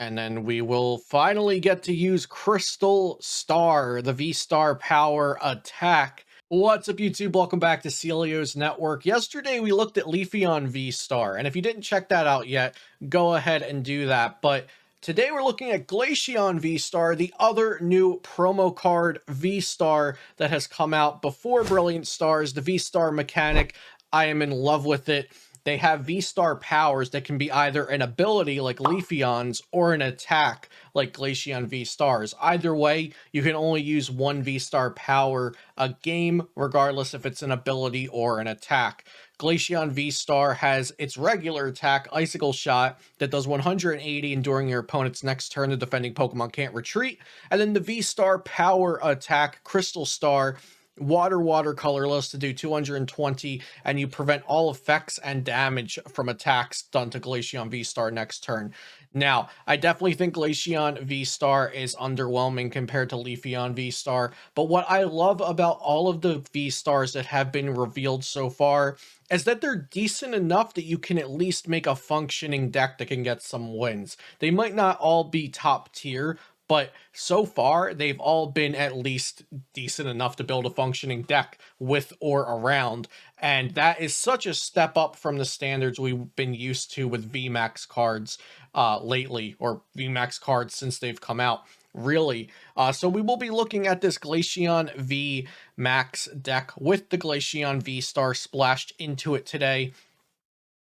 And then we will finally get to use Crystal Star, the VSTAR power attack. What's up, YouTube? Welcome back to Celios Network. Yesterday, we looked at Leafeon VSTAR, and if you didn't check that out yet, go ahead and do that. But today, we're looking at Glaceon VSTAR, the other new promo card VSTAR that has come out before Brilliant Stars, the VSTAR mechanic. I am in love with it. They have VSTAR powers that can be either an ability like Leafeon's or an attack like Glaceon VSTAR's. Either way, you can only use one VSTAR power a game, regardless if it's an ability or an attack. Glaceon VSTAR has its regular attack, Icicle Shot, that does 180, and during your opponent's next turn, the defending Pokemon can't retreat. And then the VSTAR power attack, Crystal Star, water colorless, to do 220, and you prevent all effects and damage from attacks done to Glaceon VSTAR next turn. Now, I definitely think Glaceon VSTAR is underwhelming compared to Leafeon VSTAR, but what I love about all of the VSTARs that have been revealed so far is that they're decent enough that you can at least make a functioning deck that can get some wins. They might not all be top tier, but so far, they've all been at least decent enough to build a functioning deck with or around. And that is such a step up from the standards we've been used to with VMAX cards lately, or VMAX cards since they've come out, really. So we will be looking at this Glaceon VMAX deck with the Glaceon VSTAR splashed into it today.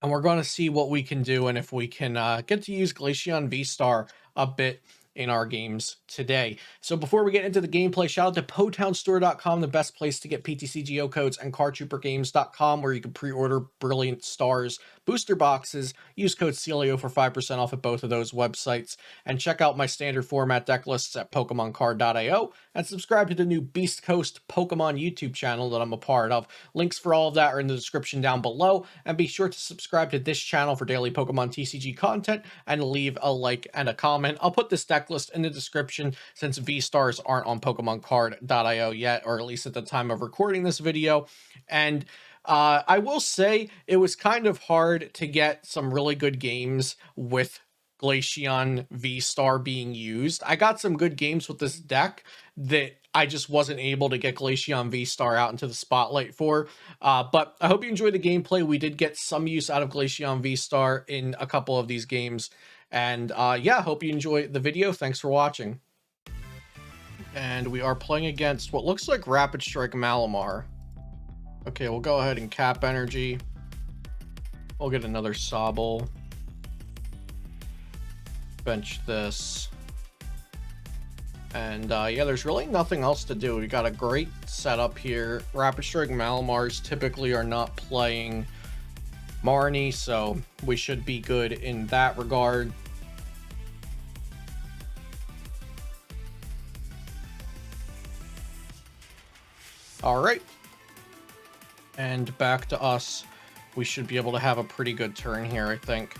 And we're going to see what we can do and if we can get to use Glaceon VSTAR a bit in our games today. So before we get into the gameplay, shout out to PoTownStore.com, the best place to get PTCGO codes, and CardTrooperGames.com, where you can pre-order Brilliant Stars booster boxes. Use code CELIO for 5% off at both of those websites. And check out my standard format deck lists at PokemonCard.io, and subscribe to the new Beast Coast Pokemon YouTube channel that I'm a part of. Links for all of that are in the description down below, and be sure to subscribe to this channel for daily Pokemon TCG content, and leave a like and a comment. I'll put this deck list in the description since VSTARs aren't on PokemonCard.io yet, or at least at the time of recording this video. And I will say it was kind of hard to get some really good games with Glaceon VSTAR being used. I got some good games with this deck that I just wasn't able to get Glaceon VSTAR out into the spotlight for. But I hope you enjoyed the gameplay. We did get some use out of Glaceon VSTAR in a couple of these games. And yeah, hope you enjoy the video. Thanks for watching. And we are playing against what looks like Rapid Strike Malamar. Okay, we'll go ahead and cap energy. We'll get another Sobble. Bench this. And yeah, there's really nothing else to do. We got a great setup here. Rapid Strike Malamars typically are not playing Marnie, so we should be good in that regard. All right. And back to us. We should be able to have a pretty good turn here, I think.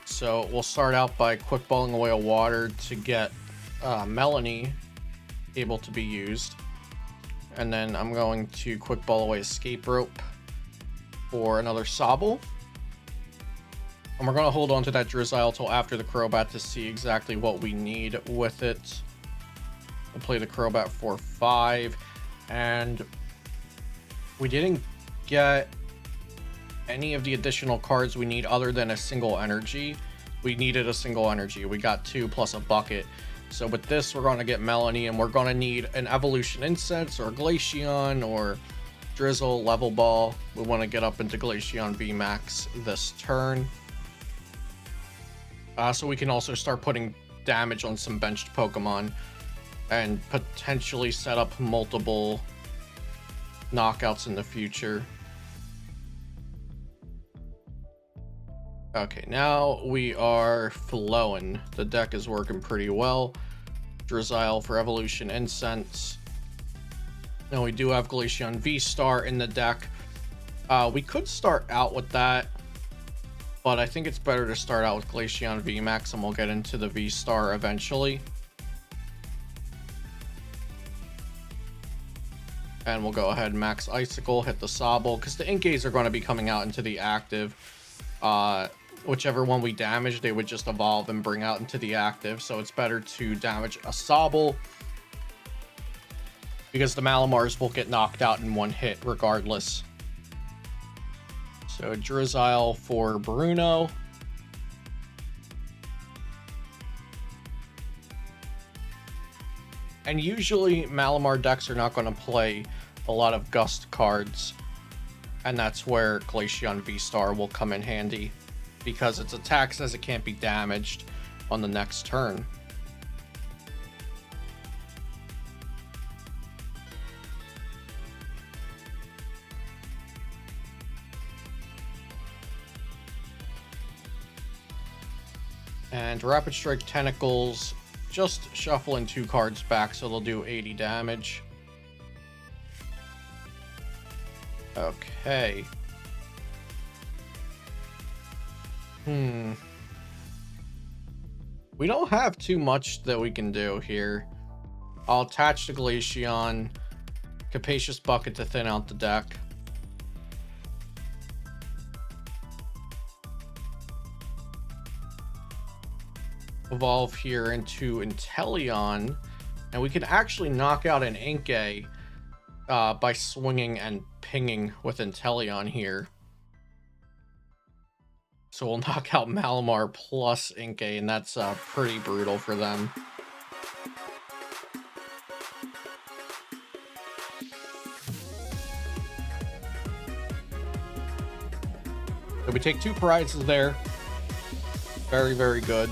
So we'll start out by quick balling away a water to get Melony able to be used. And then I'm going to quick ball away Escape Rope for another Sobble. And we're going to hold on to that Drizzile till after the Crobat to see exactly what we need with it. We'll play the Crobat for 5. And we didn't get any of the additional cards we need other than a single energy. We needed a single energy. We got 2 plus a bucket. So with this, we're going to get Melony, and we're going to need an Evolution Incense or Glaceon or Drizzile, Level Ball. We want to get up into Glaceon VMAX this turn. So we can also start putting damage on some benched Pokemon and potentially set up multiple knockouts in the future. Okay, now we are flowing. The deck is working pretty well. Drizzile for Evolution Incense. Now we do have Glaceon VSTAR in the deck. We could start out with that, but I think it's better to start out with Glaceon VMAX, and we'll get into the VSTAR eventually. And we'll go ahead and max Icicle, hit the Sobble, because the Inkays are going to be coming out into the active whichever one we damage, they would just evolve and bring out into the active. So it's better to damage a Sobble, because the Malamars will get knocked out in one hit regardless. So Drizzile for Bruno. And usually Malamar decks are not going to play a lot of Gust cards. And that's where Glaceon VSTAR will come in handy, because its attack says it can't be damaged on the next turn. And Rapid Strike Tentacles, just shuffling 2 cards back so they'll do 80 damage. Okay. We don't have too much that we can do here. I'll attach the Glaceon, Capacious Bucket to thin out the deck. Evolve here into Inteleon, and we can actually knock out an Inkay by swinging and pinging with Inteleon here. So we'll knock out Malamar plus Inkay, and that's pretty brutal for them. So we take 2 prizes there. Very, very good.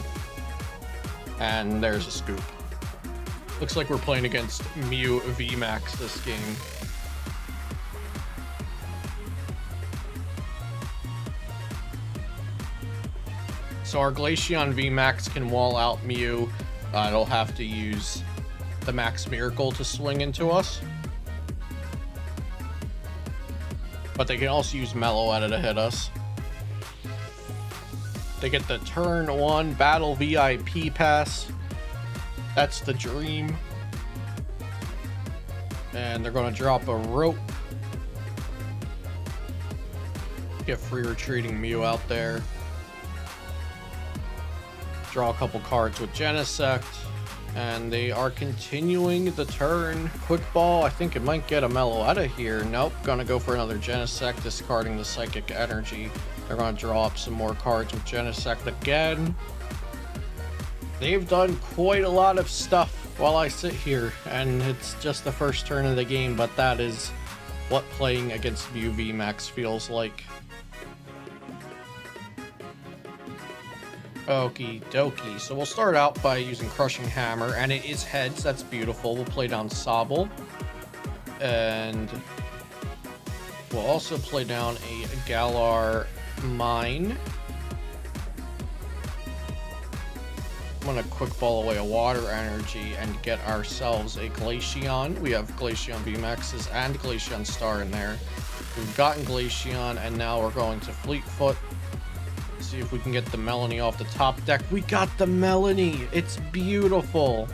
And there's a scoop. Looks like we're playing against Mew VMAX this game. So our Glaceon VMAX can wall out Mew. It'll have to use the Max Miracle to swing into us. But they can also use Meloetta to hit us. They get the turn 1 battle VIP pass. That's the dream. And they're going to drop a rope. Get free retreating Mew out there. Draw a couple cards with Genesect. And they are continuing the turn. Quick Ball, I think it might get a Meloetta here. Nope, gonna go for another Genesect, discarding the Psychic Energy. They're gonna draw up some more cards with Genesect again. They've done quite a lot of stuff while I sit here, and it's just the first turn of the game, but that is what playing against Mew VMAX feels like. Okie dokie. So we'll start out by using Crushing Hammer, and it is heads. That's beautiful. We'll play down Sobble. And we'll also play down a Galar Mine. I'm going to quick ball away a Water Energy and get ourselves a Glaceon. We have Glaceon VMAXs and Glaceon Star in there. We've gotten Glaceon, and now we're going to Fleetfoot. See if we can get the Melony off the top deck. We got the Melony. It's beautiful.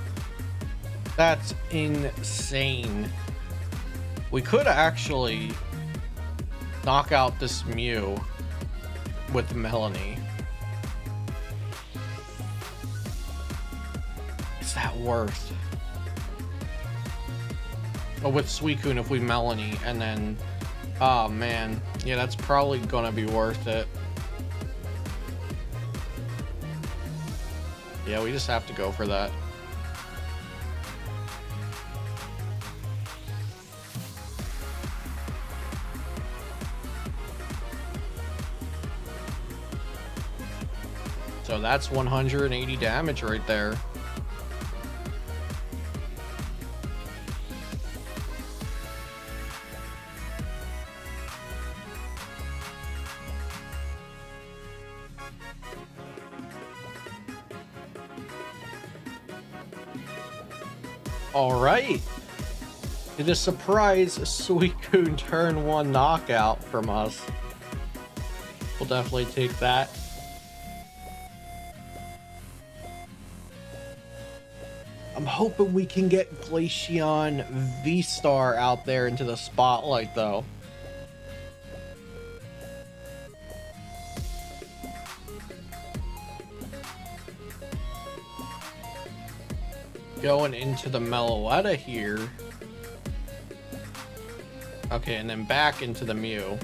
That's insane. We could actually knock out this Mew with the Melony. Is that worth? Oh, with Suicune if we Melony, and then, oh man, yeah, that's probably gonna be worth it. Yeah, we just have to go for that. So that's 180 damage right there. All right. It is a surprise Suicune turn 1 knockout from us. We'll definitely take that. I'm hoping we can get Glaceon VSTAR out there into the spotlight, though. going into the Meloetta here. Okay, and then back into the Mew.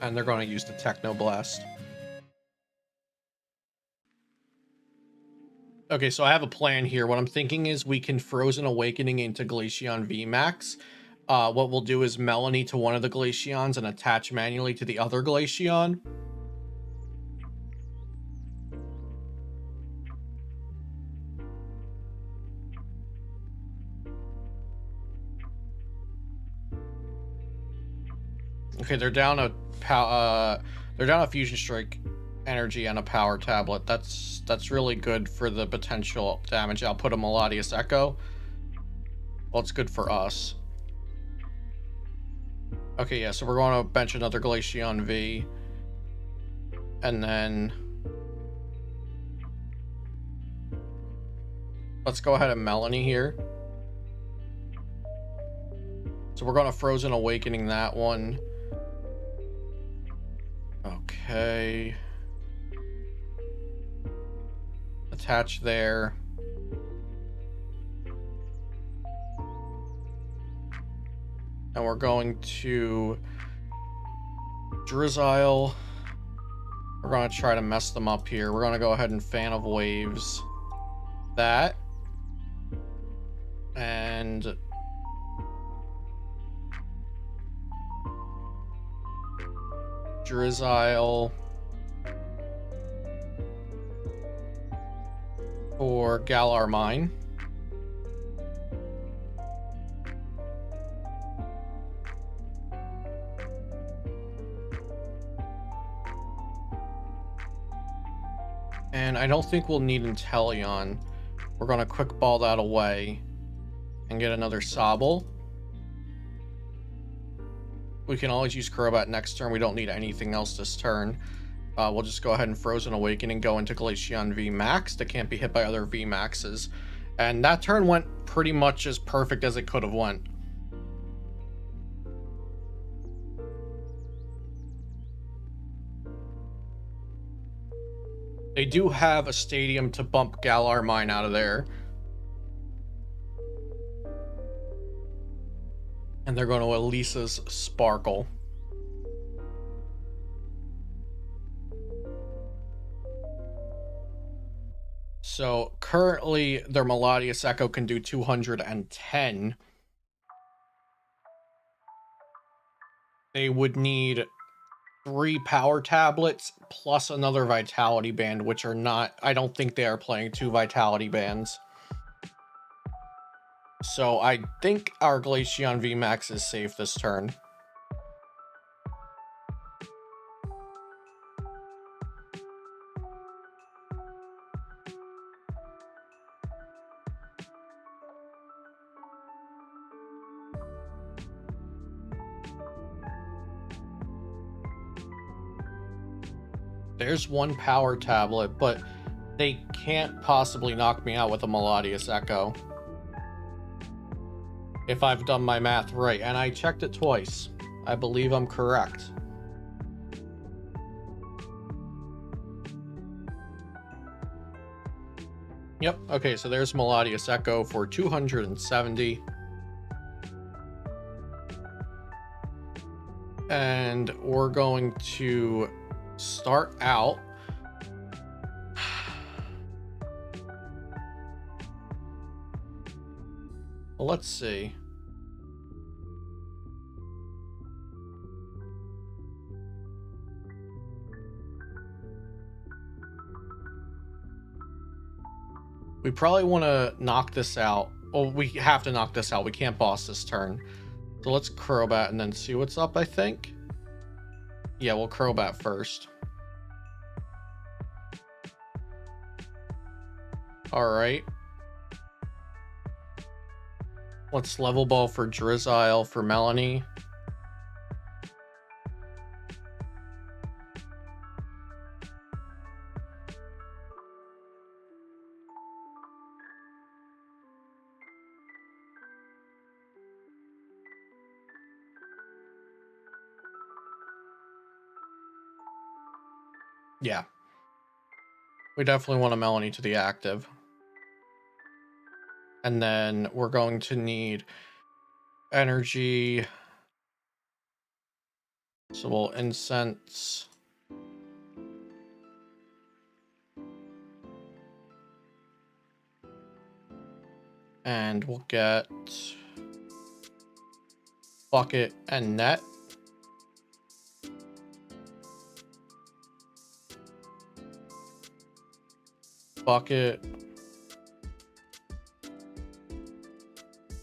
And they're going to use the Techno Blast. Okay, so I have a plan here. What I'm thinking is we can Frozen Awakening into Glaceon VMAX. What we'll do is Melony to one of the Glaceons and attach manually to the other Glaceon. Okay, they're down a Fusion Strike energy and a power tablet. That's really good for the potential damage output of Melodious Echo. Well, it's good for us. Okay, yeah, so we're going to bench another Glaceon V. And then let's go ahead and Melony here. So we're going to Frozen Awakening that one. Okay. Attach there. And we're going to Drizzile. We're going to try to mess them up here. We're going to go ahead and Fan of Waves that. And Drizzile for Galar Mine. And I don't think we'll need Inteleon. We're going to quick ball that away and get another Sobble. We can always use Crobat next turn. We don't need anything else this turn. We'll just go ahead and Frozen Awaken and go into Glaceon VMAX that can't be hit by other VMAXs. And that turn went pretty much as perfect as it could have went. They do have a stadium to bump Galar Mine out of there. And they're going to Elisa's Sparkle. So currently their Melodious Echo can do 210. They would need 3 power tablets plus another Vitality Band, which are not, I don't think they are playing 2 Vitality Bands. So I think our Glaceon VMAX is safe this turn. There's 1 power tablet, but they can't possibly knock me out with a Melodious Echo. If I've done my math right, and I checked it twice. I believe I'm correct. Yep, okay, so there's Melodious Echo for 270. And we're going to start out. Well, let's see. We probably want to knock this out. Well, we have to knock this out. We can't boss this turn. So let's Crobat and then see what's up, I think. Yeah, we'll Crobat first. All right. Let's Level Ball for Drizzile for Melony. Yeah. We definitely want a Melony to the active. And then we're going to need energy. So we'll incense. And we'll get bucket and net. Bucket.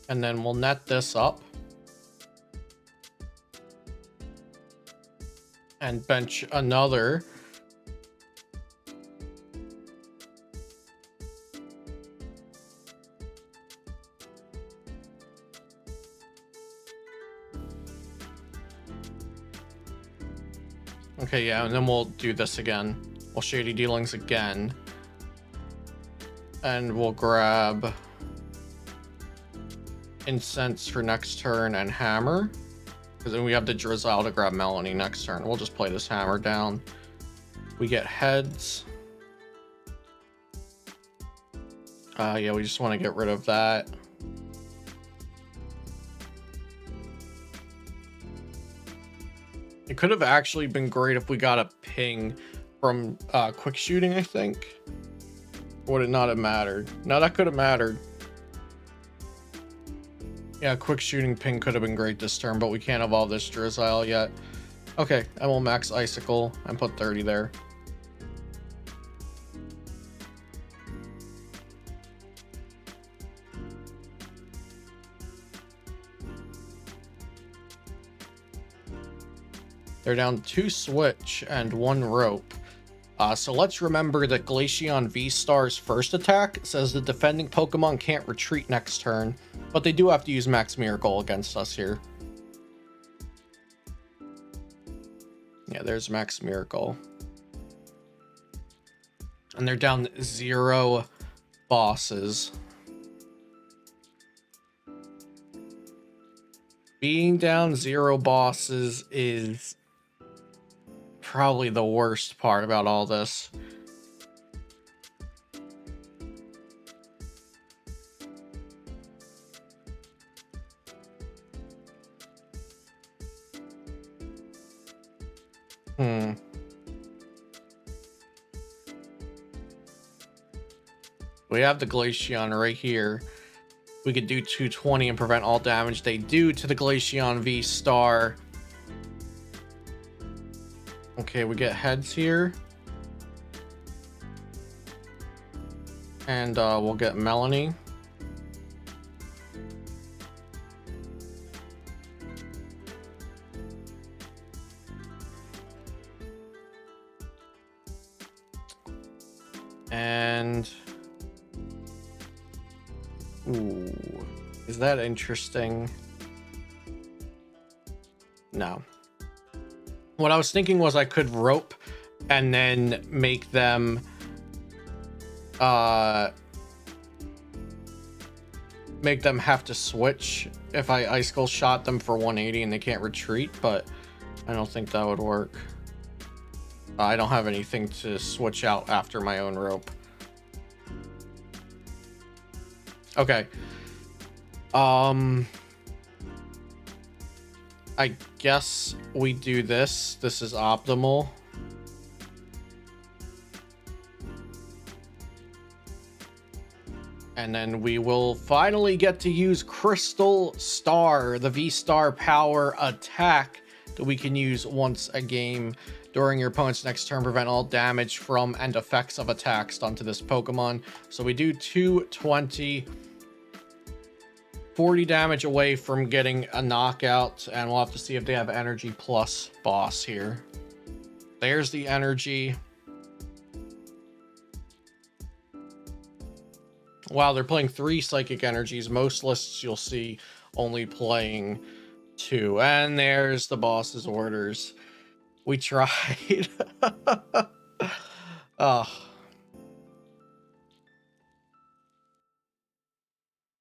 And then we'll net this up. And bench another. Okay, yeah, and then we'll do this again. We'll Shady Dealings again. And we'll grab Incense for next turn and Hammer. Because then we have the Drizzile to grab Melony next turn. We'll just play this Hammer down. We get heads. Yeah, we just want to get rid of that. It could have actually been great if we got a ping from quick shooting, I think. Would it not have mattered? No, that could have mattered. Yeah, quick shooting ping could have been great this turn, but we can't evolve this Drizzile yet. Okay, and we'll max Icicle and put 30 there. They're down 2 switch and 1 rope. So let's remember that Glaceon VSTAR's first attack says the defending Pokemon can't retreat next turn, but they do have to use Max Miracle against us here. Yeah, there's Max Miracle. And they're down 0 bosses. Being down 0 bosses is probably the worst part about all this. We have the Glaceon right here. We could do 220 and prevent all damage they do to the Glaceon VSTAR. Okay, we get heads here. And we'll get Melony. And ooh, is that interesting? No. What I was thinking was I could rope and then make them have to switch if I Icicle shot them for 180 and they can't retreat, but I don't think that would work. I don't have anything to switch out after my own rope. Okay. I guess we do this. This is optimal. And then we will finally get to use Crystal Star, the VSTAR power attack that we can use once a game. During your opponent's next turn, prevent all damage from and effects of attacks done to this Pokemon. So we do 220. 40 damage away from getting a knockout, and we'll have to see if they have energy plus boss here. There's the energy. Wow, they're playing 3 psychic energies. Most lists you'll see only playing 2. And there's the boss's orders. We tried. Oh,